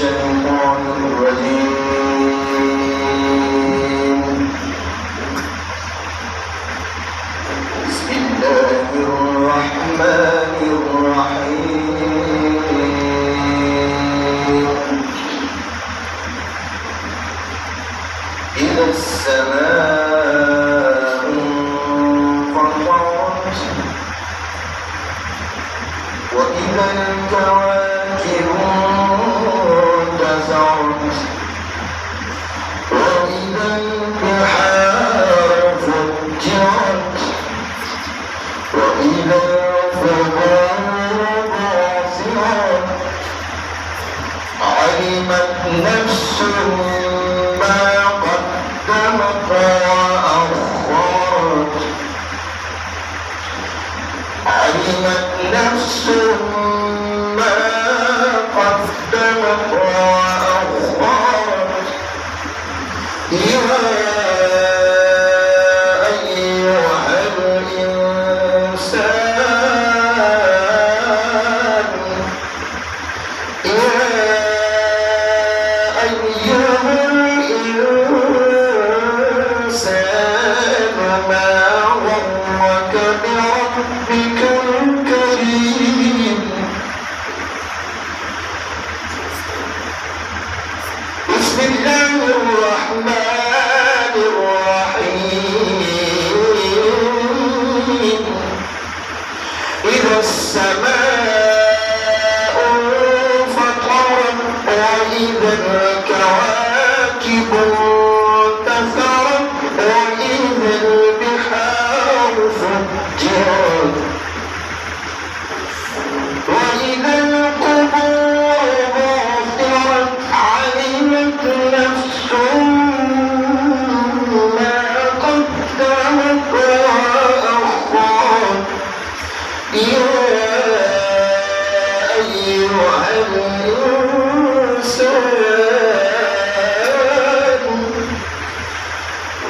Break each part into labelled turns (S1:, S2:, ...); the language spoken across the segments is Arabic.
S1: الشيطان الرجيم. بسم الله الرحمن الرحيم. إذا السماء انفطرت وإذا الكواكب انتثرت وإذا البحار فجرت وإذا القبور بعثرت علمت نفس ما قدمت وأخرت علمت نفس ما قدمت وأخرت يا أيها الإنسان يا أيها الإنسان ما غرك بربك الكريم. بسم الله الرحمن الرحيم. إذا السماء انفطرت وإذا الكواكب انتثرت وإذا البحار فجرت وإذا القبور بعثرت علمت نفس ما قدمت وأخرت يا أيها الإنسان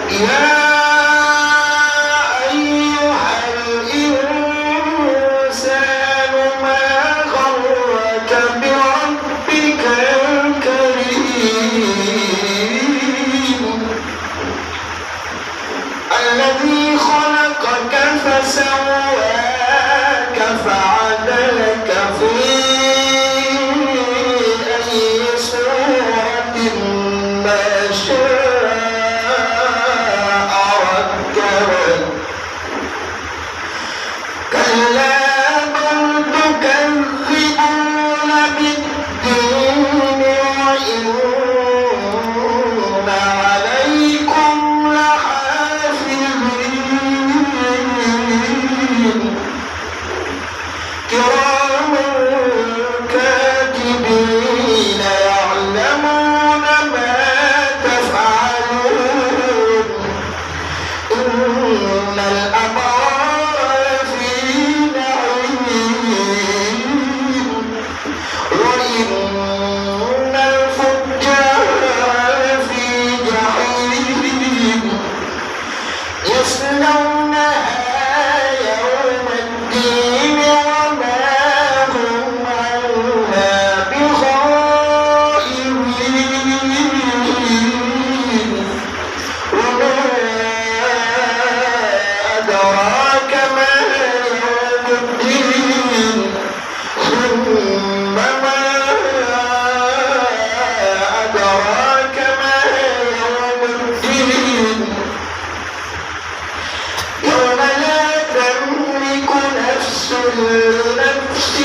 S1: يا أيها الإنسان ما غرك بربك الكريم الذي خلقك فسواك فعدلك في أي صورة ما شاء ركبك. كلا بل تكذبون بالدين وإن عليكم لحافظين كراما كاتبين يعلمون ما تفعلون. إن الأبرار في نعيم وإن الفجار في جحيم يصلونها يوم الدين وما هم عنها بغائبين. وما أدراك ما يوم الدين ثم ما أدراك ما يوم الدين يوم لا تملك نفس لنفس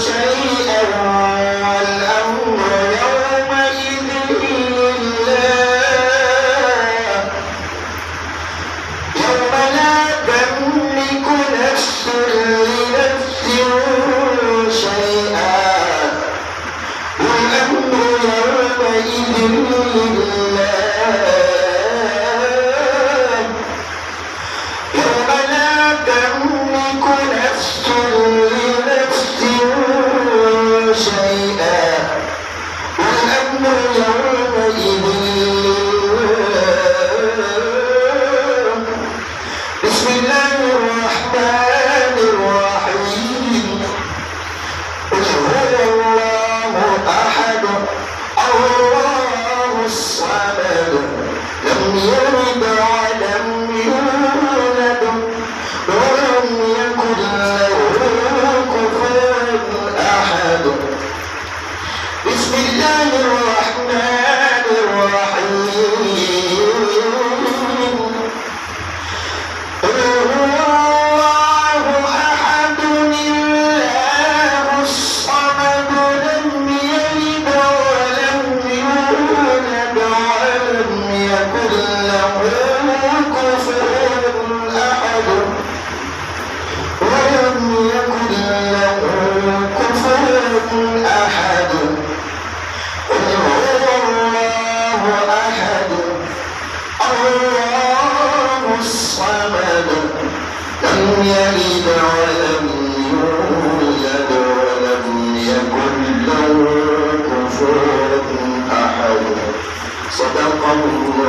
S1: شيئا والأمر يومئذ لله. يوم لا تملك نفس لنفس شيئا والأمر يومئذ لله. يوم لا تملك نفس لنفس شيئا والأمر يومئذ لله. بسم الله الرحمن الرحيم. قل هو الله أحد الله الرحمن الرحيم قل هو الله أحد الله الصمد لم يلد ولم يولد ولم يكن له كفوا أحد ولم يكن له كفوا أحد قل هو الله أحد الله الصمد لم يلد ولم يولد ولم يكن له كفوا أحد صدق الله